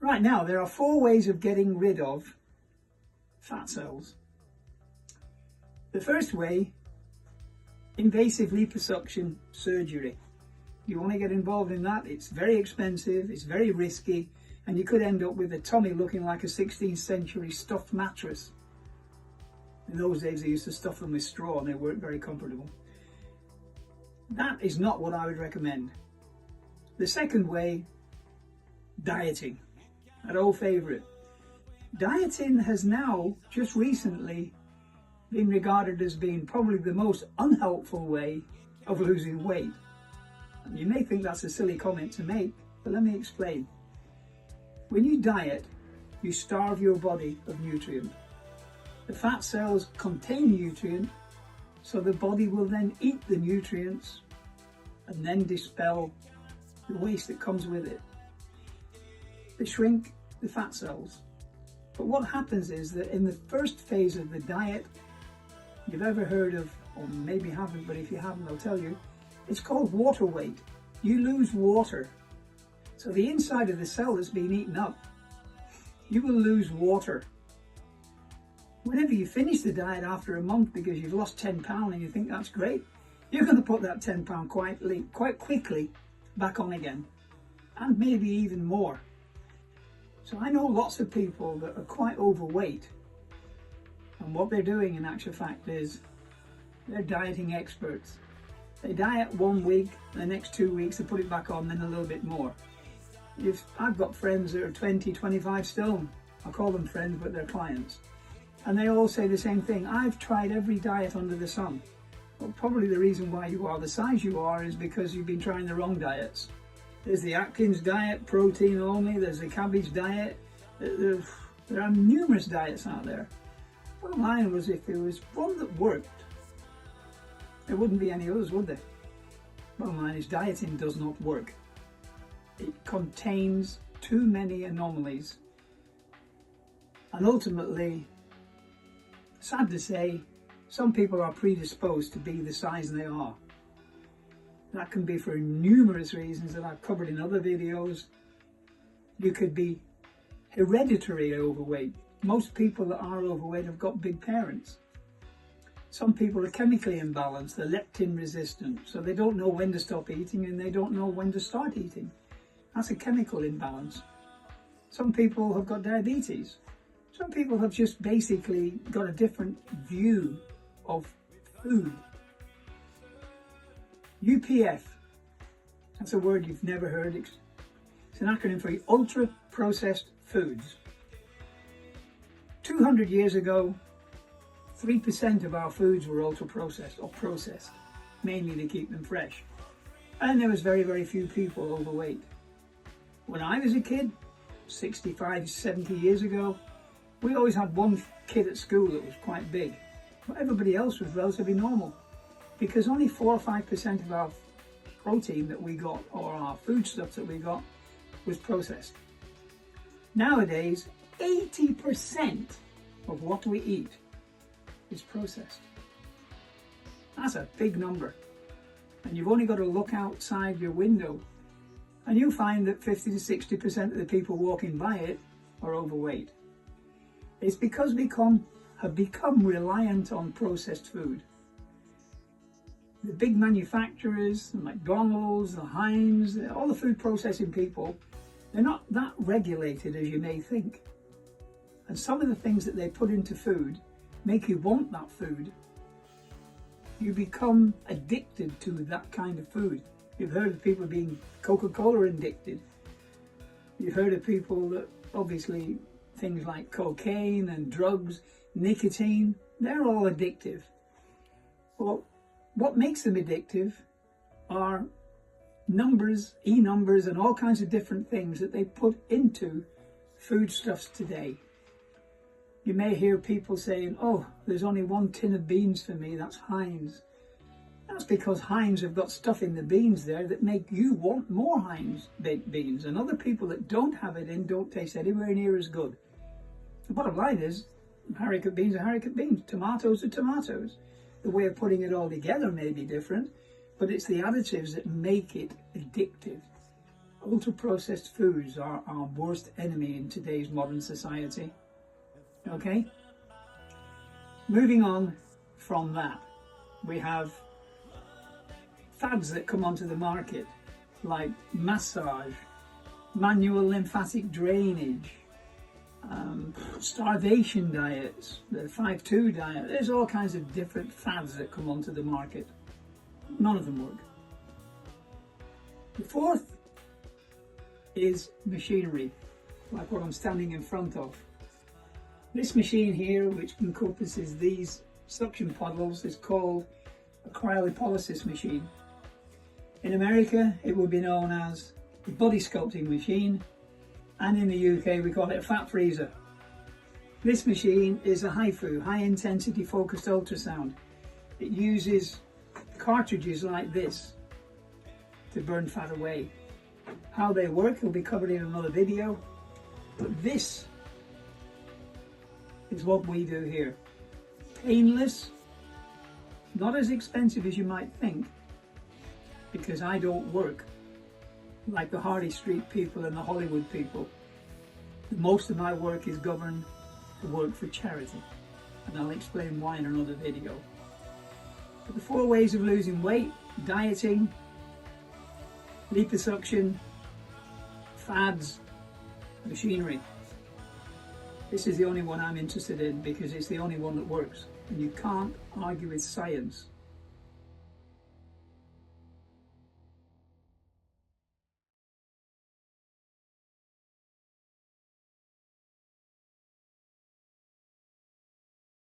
Right, now there are 4 ways of getting rid of fat cells. The first way, invasive liposuction surgery. You want to get involved in that, it's very expensive, it's very risky, and you could end up with a tummy looking like a 16th century stuffed mattress. In those days they used to stuff them with straw and they weren't very comfortable. That is not what I would recommend. The second way, dieting. An old favourite. Dieting has now, just recently, been regarded as being probably the most unhelpful way of losing weight. And you may think that's a silly comment to make, but let me explain. When you diet, you starve your body of nutrient. The fat cells contain nutrient, so the body will then eat the nutrients and then dispel the waste that comes with it. They shrink the fat cells. But what happens is that in the first phase of the diet, you've ever heard of, or maybe haven't, but if you haven't, I'll tell you, it's called water weight. You lose water. So the inside of the cell that's been eaten up, you will lose water. Whenever you finish the diet after a month because you've lost 10 pounds and you think that's great, you're going to put that 10 pounds quite quickly back on again, and maybe even more. So I know lots of people that are quite overweight, and what they're doing in actual fact is they're dieting experts. They diet 1 week, the next 2 weeks they put it back on, then a little bit more. I've got friends that are 20, 25 stone. I call them friends, but they're clients. And they all say the same thing. I've tried every diet under the sun. Well, probably the reason why you are the size you are is because you've been trying the wrong diets. There's the Atkins diet, protein only. There's the cabbage diet. There are numerous diets out there. Bottom line was, if there was one that worked, there wouldn't be any others, would there? Bottom line is, dieting does not work. It contains too many anomalies. And ultimately, sad to say, some people are predisposed to be the size they are. That can be for numerous reasons that I've covered in other videos. You could be hereditary overweight. Most people that are overweight have got big parents. Some people are chemically imbalanced, they're leptin resistant, so they don't know when to stop eating and they don't know when to start eating. That's a chemical imbalance. Some people have got diabetes. Some people have just basically got a different view of food. UPF, that's a word you've never heard. It's an acronym for ultra processed foods. 200 years ago, 3% of our foods were ultra processed or processed, mainly to keep them fresh. And there was very, very few people overweight. When I was a kid, 65, 70 years ago, we always had one kid at school that was quite big, but everybody else was relatively normal, because only 4 or 5% of our protein that we got, or our foodstuffs that we got, was processed. Nowadays, 80% of what we eat is processed. That's a big number. And you've only got to look outside your window and you'll find that 50 to 60% of the people walking by it are overweight. It's because we have become reliant on processed food. The big manufacturers, the McDonald's, the Heinz, all the food processing people, they're not that regulated as you may think. And some of the things that they put into food make you want that food. You become addicted to that kind of food. You've heard of people being Coca-Cola addicted. You've heard of people that obviously things like cocaine and drugs, nicotine, they're all addictive. Well, what makes them addictive are numbers, e-numbers, and all kinds of different things that they put into foodstuffs today. You may hear people saying, oh, there's only 1 tin of beans for me, that's Heinz. That's because Heinz have got stuff in the beans there that make you want more Heinz baked beans, and other people that don't have it in don't taste anywhere near as good. The bottom line is, haricot beans are haricot beans, tomatoes are tomatoes. The way of putting it all together may be different, but it's the additives that make it addictive. ultra-processed foods are our worst enemy in today's modern society. Okay? Moving on from that, we have fads that come onto the market like massage, manual lymphatic drainage, starvation diets, the 5-2 diet. There's all kinds of different fads that come onto the market. None of them work. The fourth is machinery, like what I'm standing in front of. This machine here, which encompasses these suction puddles, is called a cryolipolysis machine. In America, it would be known as the body sculpting machine, and in the UK, we call it a fat freezer. This machine is a HIFU, high intensity focused ultrasound. It uses cartridges like this to burn fat away. How they work will be covered in another video, but this is what we do here. Painless, not as expensive as you might think, because I don't work like the Hardy Street people and the Hollywood people. Most of my work is governed to work for charity, and I'll explain why in another video. But the 4 ways of losing weight: dieting, liposuction, fads, machinery. This is the only one I'm interested in because it's the only one that works, and you can't argue with science.